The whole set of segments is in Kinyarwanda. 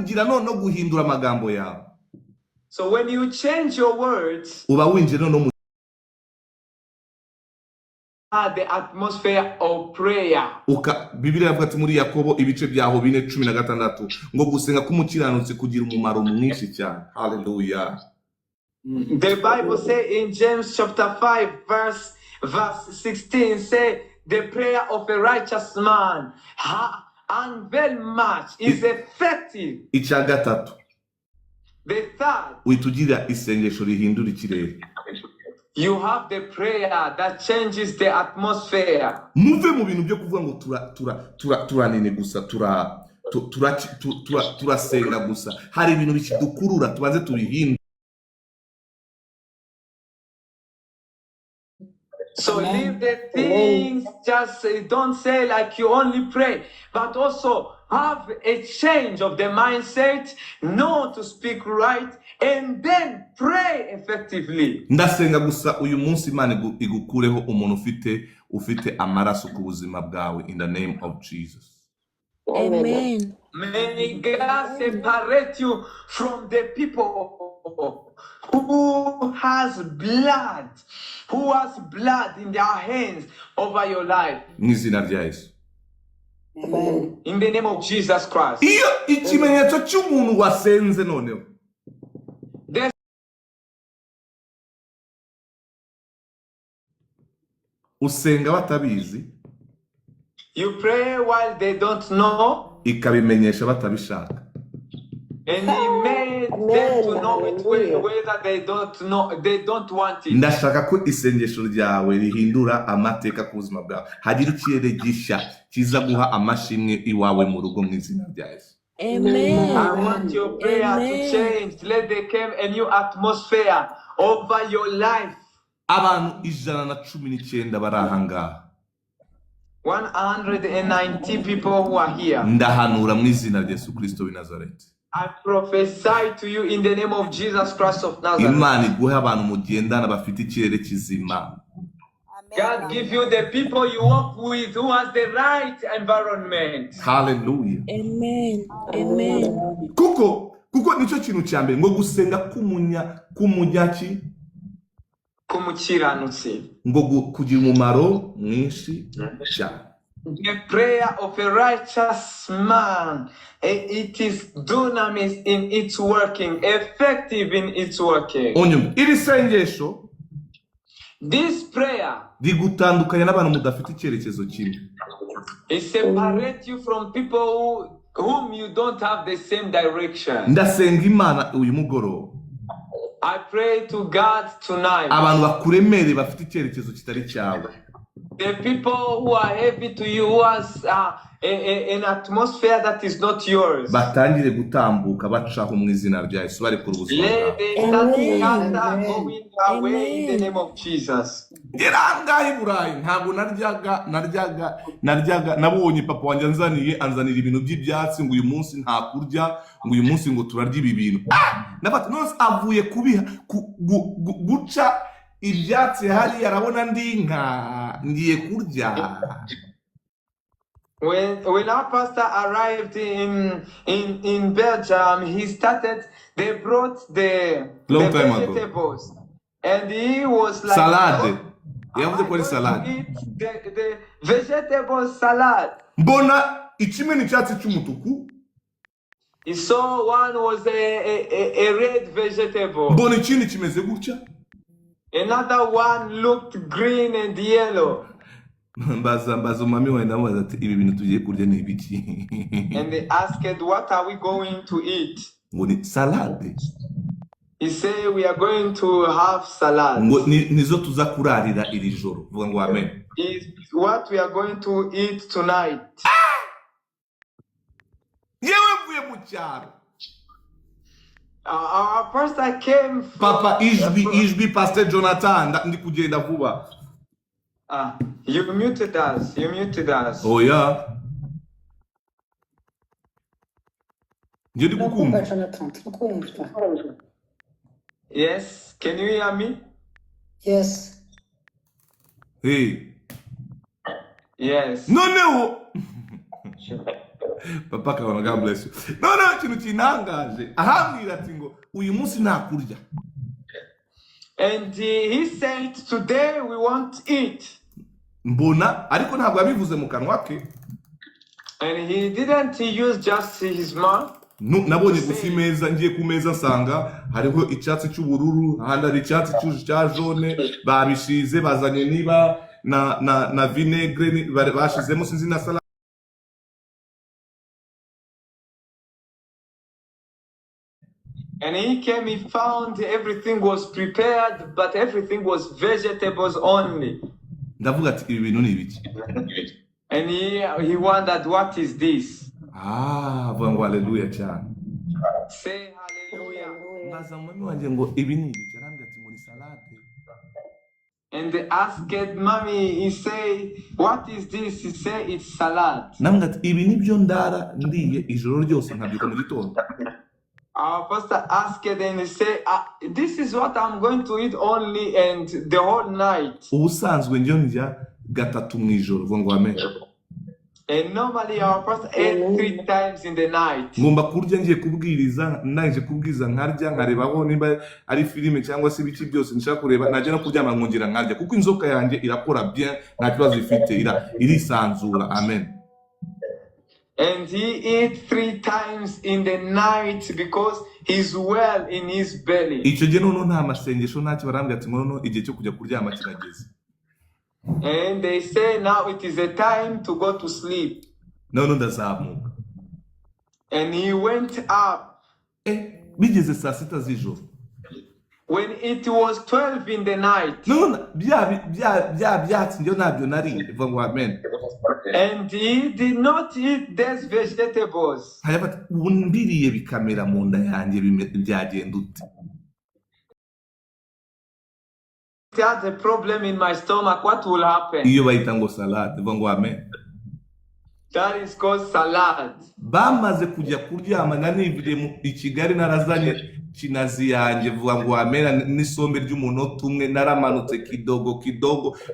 kugira no guhindura amagambo yawe. So when you change your words, uba winjira no mu the atmosphere of prayer. Bibiliya yavuga ati muri Yakobo ibice byaho 4:16 ngo gusenga k'umukiranutsi kugira umumaro mwinshi cyane. Hallelujah. The Bible say in James chapter 5 verse 16 say the prayer of a righteous man and very much is effective. Icya gatatu, the third, witugira isengesho rihindura ikirere. You have the prayer that changes the atmosphere. Muve mu bintu byo kuvuga ngo turanene gusa turasenga gusa. Hari ibintu bikidukurura tubanze tubihindura. So leave the things, just don't say like you only pray, but also have a change of the mindset, know to speak right, and then pray effectively. Ndasenga gusa uyu munsi Imana igukureho umuntu ufite amaraso ku buzima bwawe in the name of Jesus. Amen. May God separate you from the people who has blood in their hands over your life. N'izina rya Yesu. Amen. In the name of Jesus Christ. Iyo ikimenyetso cy'umuntu wasenze noneho. Usenga batabizi. You pray while they don't know. Ikabimenyesha batabishaka. And he made them to know it whether they don't know, they don't want it. Ndashaka ko isengesho ryawe rihindura amateka ku buzima bwawe. Hagira ikirere gisha kiza guha amashimwe iwawe mu rugo mu izina rya Yesu. Amen. I want your prayer to change. Let there come a new atmosphere over your life. Abantu 119 bari aha ngaha. 190 people who are here. Ndahanura mu izina rya Yesu Kristo w'i Nazareti. I prophesy to you in the name of Jesus Christ of Nazareth. Imana iguhe abantu mugendana bafite ikirere kizima. God give you the people you walk with who has the right environment. Hallelujah. Amen. Amen. Kuko nicyo kintu cya mbere ngo gusenga k'umunyaki k'umukiranutsi ngo kugira umumaro mwinshi cyane. The prayer of a righteous man, it is dunamis in its working, effective in its working. Onyum, iri sengesho, this prayer, rigutandukanya n'abantu mudafite icyerekezo kimwe. It separates you from people whom you don't have the same direction. Ndasenga Imana uyu mugoroba. I pray to God tonight. Abantu bakuremere bafite icyerekezo kitari cyawe. The people who are heavy to you, who has an atmosphere that is not yours. Batangire gutambuka bacaho mu izina rya Yesu bari ku rubuzima bwawe. Let them start going away in the name of Jesus. Irangaye Burayi ntabwo naryaga nabonye papa wanjye anzanira ibintu by'ibyatsi ngo uyu munsi nta kurya ngo uyu munsi ngo turarya ibi bintu. Nabati nose avuye kubiha guca ibyatsi hari yarabona ndinka ngiye kurya. When our pastor arrived in Belgium, they brought the vegetables ago. And he was like salad. You have to call it salad. Eat the vegetable salad. Mbona ichime ni cyatsi cy'umutuku. He saw one was a red vegetable. Mbona ikindi kimeze gutya. Another one looked green and yellow. Mbaza mami we ndamubaza ati ibi bintu tugiye kurya ni ibiki. And they asked, what are we going to eat? Ngo ni salade. He said we are going to have salad. Ngo nizo tuza kurarira iri joro. Vuga ngo amen. Is what we are going to eat tonight. Yewe mvuye mu cyaro. Our pastor came from Papa ijwi Pastor Jonathan ndi kugenda vuba. You muted us. Oh yeah. Ndi kukumva. Yes, can you hear me? Yes. Hey. Yes. No. Papa kabona, God bless you. No, ikintu kinangaje ahambwira ati ngo uyu munsi ntakurya. And he said, today we won't eat. Mbona ariko ntabwo yabivuze mu kanwa ke. And he didn't use just his mouth. Nabonye gusa imeza, ngiye ku meza nsanga hariho icyatsi cy'ubururu, ahandi hari icyatsi cya jaune, babishize bazanye niba na vinegre bashizemo sinzi na salade. And he came, he found everything was prepared, but everything was vegetables only. Ndavuga ati ibi bintu ni ibiki? And he wondered, what is this? Vuga ngo haleluya cyane. Say hallelujah. Mbaza mami wanje ngo ibi ni ibiki? Arambwira ati muri salade. And they asked mommy, he say, what is this? He say, it's salad. Namwe ati ibi nibyo ndara ndiye ijoro ryose nkabyuka mu gitondo. Our pastor asked and he say, this is what I'm going to eat only and the whole night. Ubusanzwe njyo ndya gatatu mu ijoro, vuga ngo amen. And normally our pastor ate 3 times in the night. Ngomba kurya ngiye kubwiriza, ndangije kubwiriza nkarya, nkarebaho niba ari filime cyangwa se ibiki byose nshaka kureba, najya no kuryama nkongera nkarya kuko inzoka yanjye irakora bien, nta kibazo ifite, irisanzura. Amen. And he ate 3 times in the night because he's well in his belly. Icyo gihe noneho nta masengesho ntacyo, barambwira ati noneho igihe cyo kujya kuryama kirageze. And they say now it is a time to go to sleep. Noneho ndazamuka. And he went up. Bigeze saa 6 z'ijoro. When it was 12 in the night. None byatsi njyo nabyo nari, vuga ngo amen. And he did not eat these vegetables. Hayabati umbiriye bikamera mu nda yanjye byagenda ute? If I had a problem in my stomach, what will happen? Iyo bayita ngo salade, vuga ngo amen. That is called salad. Bamaze kujya kuryama nanivire mu Kigali, narazanye kinazi yanjye, vuga ngo amena n'isombe ry'umunota umwe, naramanutse kidogo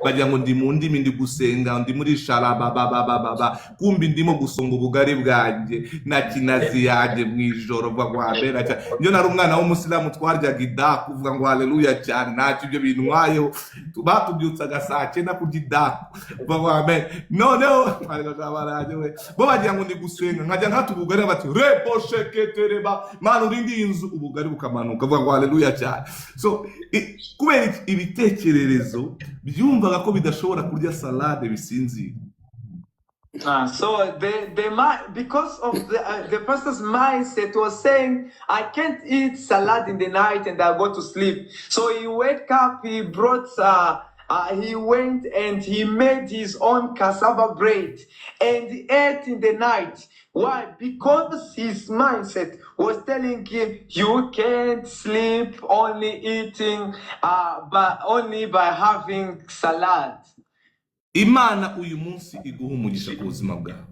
bajya ngo ndi mu ndimi ndi gusenga, ndi muri sharababa, kumbi ndimo gusonga ubugari bwanjye na kinazi yanjye mu ijoro, vuga ngo amena cyane. Nyo nari umwana w'umusilamu twaryaga idaku, vuga ngo haleluya cyane, ntacyo ibyo bintu mwayeho, batubyutsaga saa 9 kurya idaku, vuga ngo amen. Noneho bo bagira ngo ndi gusenga, nkajya nkatubugari bati rebo sheketereba, mana urindi inzu ubugari bukamanuka, vuga ngo haleluya cyane. So kubera ibitekererezo byumvaga ko bidashobora kurya salade bisinzira. So because of the pastor's mindset was saying, I can't eat salad in the night and I go to sleep. So he wake up, he brought he went and he made his own cassava bread and he ate in the night. Why? Because his mindset was telling him, you can't sleep only eating, but only by having salad. Imana uyu munsi iguha umugisha ku buzima bwawe.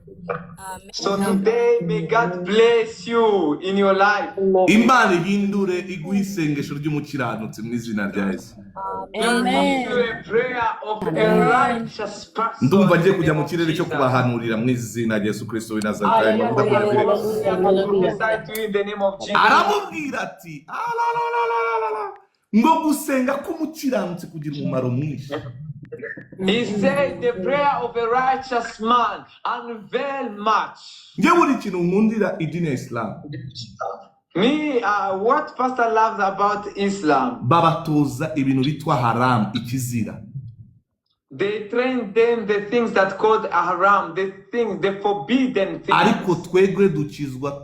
So today, may God bless you in your life. Imana ihindure iguha isengesho ry'umukiranutsi mu izina rya Yesu. Amen. A prayer of a righteous person. Ndumva ngiye kujya mu kirere cyo kubahanurira mu izina rya Yesu Kristo w'i Nazareti. Aramubwira ati ngo gusenga k'umukiranutsi kugira umumaro mwinshi. He said the prayer of a righteous man unveil much. Nge buri kintu nkundira idini ya Islam. Me, what pastor loves about Islam. Babatoza ibintu bitwa haram, ikizira. They train them the things that called haram, the forbidden things. Ariko twegwe dukizwa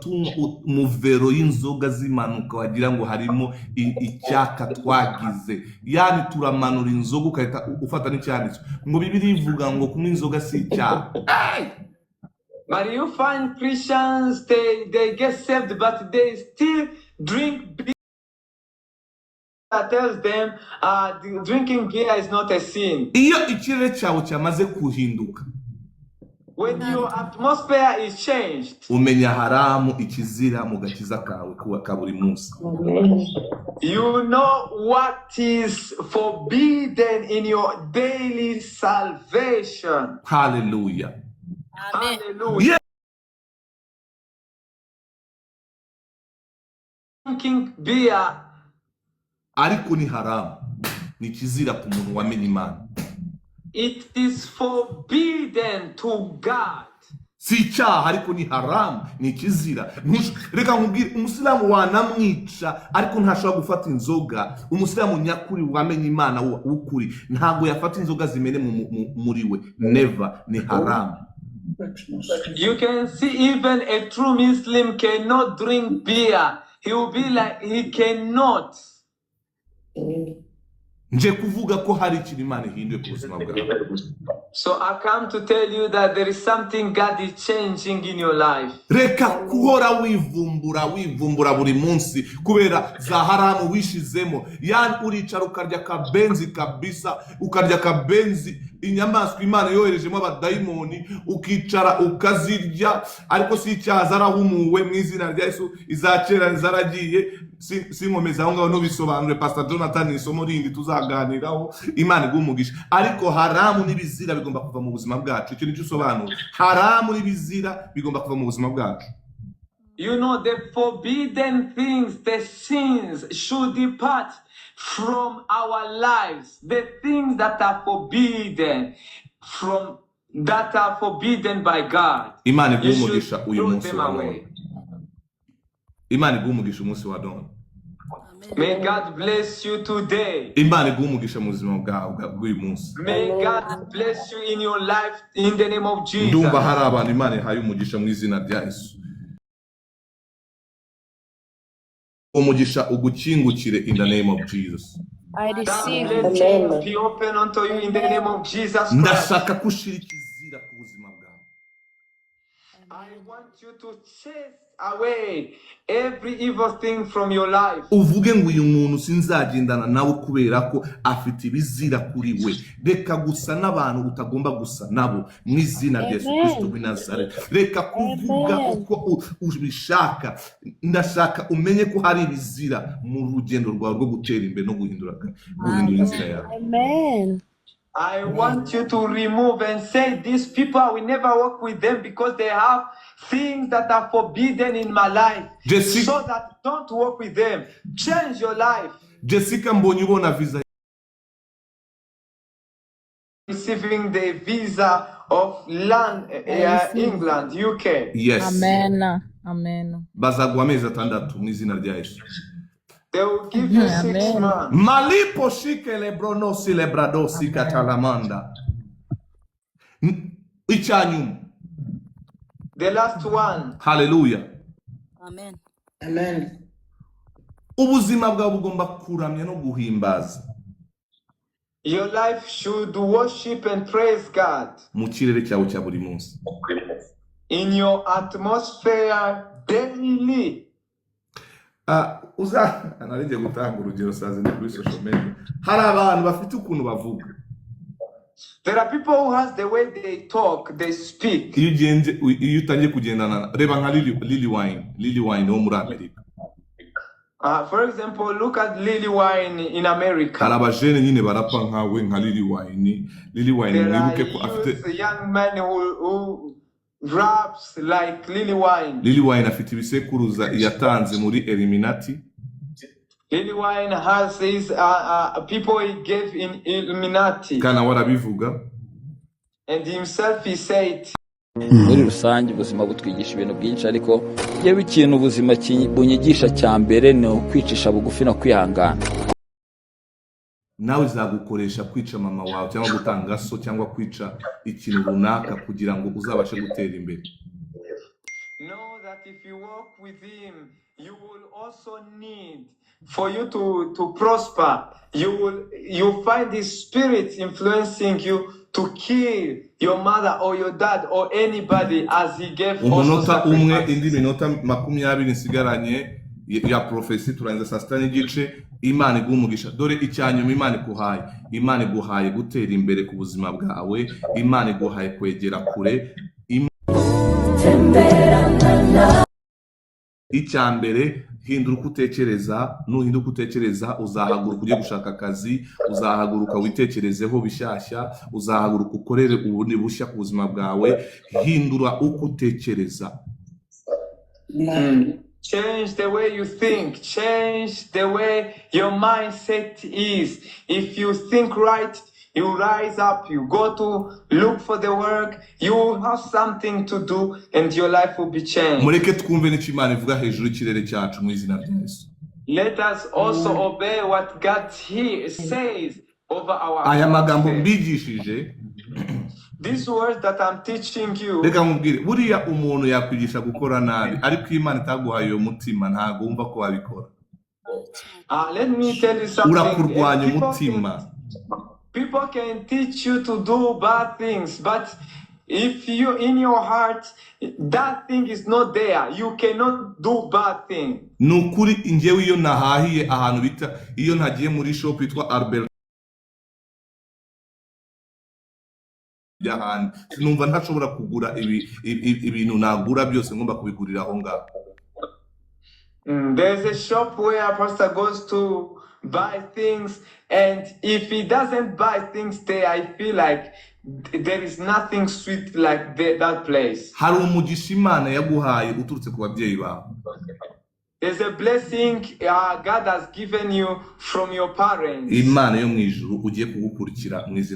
muvero y'inzoga zimanuka wagira ngo harimo icyaka twagize. Yani turamanura inzoga ukahita ufata n'icyanditswe ngo Bibiliya ivuga ngo kunywa inzoga si icyaha. But you find Christians, they get saved, but they still drink beer. That tells them drinking beer is not a sin. Iyo ikirere cyawe cyamaze kuhinduka, when your atmosphere is changed, umenya haramu ikizira mu gakiza kawe kuwa kaburi munsi. You know what is forbidden in your daily salvation. Hallelujah. Amen. Hallelujah. drinking beer. ariko ni haramu, ni kizira ku muntu wamenye Imana. It is forbidden to God. Si icyaha ariko ni haramu, ni kizira. Reka nkubwire, umusilamu wanamwica ariko ntashobora gufata inzoga. Umusilamu nyakuri wamenye Imana w'ukuri ntabwo yafata inzoga zimene muri we. Never. Ni haramu. You can see even a true Muslim cannot drink beer. He will be like, he cannot. Nje kuvuga ko hari ikintu Imana ihinduye ku buzima bwawe. So I come to tell you that there is something God is changing in your life. Reka kuhora wivumbura buri munsi kubera za haramu wishizemo. Yani uricara ukarya kabenzi kabisa, ukarya kabenzi inyamaswa Imana yoherejemo abadayimoni, ukicara ukazirya, ariko si icyaha zarahumuwe mu izina rya Yesu, izacera zaragiye. Sinkomeza aho ngaho nubisobanure, Pastor Jonathan isomo rindi tuzaganiraho. Imana igumugisha. Ariko haramu n'ibizira bigomba kuva mu buzima bwacu. Icyo nicyo usobanura. Haramu n'ibizira bigomba kuva mu buzima bwacu. You know, the forbidden things, the sins should depart from our lives. The things that are forbidden by God. Imana You igumugisha should uyu throw munsi them wa away. none. Imana igumugisha umunsi wa none. May God bless you today. Imana igumugisha mu buzima bwawe bw'uyu munsi. May God bless you in your life in the name of Jesus. Ndumva hari abantu Imana ihaye umugisha mu izina rya Yesu. Umugisha ugukingukire in the name of Jesus. I That receive. blessing be open unto you in the name of Jesus Christ. Ndashaka kushira ikizira ku buzima bwawe. I want you to chase away every evil thing from your life. Uvuge ngo uyu muntu sinzagendana nawe kubera ko afite ibizira kuri we. Reka gusa n'abantu utagomba gusa nabo mu izina rya Yesu Kristo w'i Nazareti. Reka kuvuga uko ubishaka. Ndashaka umenye ko hari ibizira mu rugendo rwawe rwo gutera imbere no guhindura inzira yawe. Amen. I want you to remove and say, these people, I will never work with them because they have things that are forbidden in my life. Jessica, so that don't work with them. Change your life. Jessica, mbonye ubona visa. Receiving the visa of land, England, UK. Yes. Amen. Amen. Bazagwa amezi 6 mu izina rya Yesu. They will give you 6 months. Malipo shike lebrono si lebrado si katalamanda. Ichanyum. The last one. Hallelujah. Amen. Amen. Ubuzima bwawe bugomba kuramya no guhimbaza. Your life should worship and praise God. Mu kirere cyawe cya buri munsi. In your atmosphere daily. Narije gutanga urugero saze ni kuri social media. Hari abantu bafite ukuntu bavuga. There are people who has the way they talk, they speak. Iyo utangiye kugendana reba nka Lily Wine wo muri Amerika. For example, look at Lily Wine in America. Hari abajene nyine barapa nkawe nka Lily Wine mwibuke ko afite a young man who raps like Lily Wine. Lily Wine afite ibisekuruza yatanze muri Illuminati. Lily Wine has his people he gave in Illuminati. Kana warabivuga. And himself he said. Muri rusange ubuzima butwigisha ibintu byinshi, ariko yewe ikintu ubuzima bunyigisha cya mbere ni ukwicisha bugufi no kwihangana. Nawe zagukoresha kwica mama wawe cyangwa gutanga so cyangwa kwica ikintu runaka kugira ngo uzabashe gutera imbere. Know that if you walk with him, you will also need for you to prosper. You find his spirit influencing you to kill your mother or your dad or anybody as he gave also sacrifice. Indi minota 20 nsigaranye ya prophecy turangiza saa 6 n'igice. Imana igumugisha. Dore icyanyuma Imana iguhaye gutera imbere ku buzima bwawe. Imana iguhaye kwegera kure. Icyambere hindura uko utekereza. Nuhinduka utekereza uzahaguruka ujye gushaka akazi, uzahaguruka witekerezeho bishyashya, uzahaguruka ukorere ubundi bushya ku buzima bwawe. Hindura uko utekereza. Change the way you think. Change the way your mindset is. If you think right, you rise up, you go to look for the work, you will have something to do, and your life will be changed. mureke twumve n'icyo Imana ivuga hejuru y'ikirere cyacu mu izina rya Yesu. Let us also obey what God says over our aya magambo faith. mbigishije These words that I'm teaching you, reka nkubwire buriya umuntu yakwigisha gukora nabi ariko Imana itaguhaye uyo mutima ntago wumva ko wabikora. let me tell you something. urakurwanya umutima. People can teach you to do bad things, but if you in your heart that thing is not there, you cannot do bad thing. Nukuri njyewe iyo nahahiye ahantu bita iyo ntagiye muri shop yitwa Albert y'ahandi numva ntashobora kugura ibintu nagura byose ngomba kubigurira aho ngaho. There's a shop where a pastor goes to buy things, and if he doesn't buy things there, I feel like there is nothing sweet like that place. hari umugisha Imana yaguhaye uturutse ku babyeyi bawe. There's a blessing God has given you from your parents. Imana yo mu ijuru ugiye kugukurikira mu izina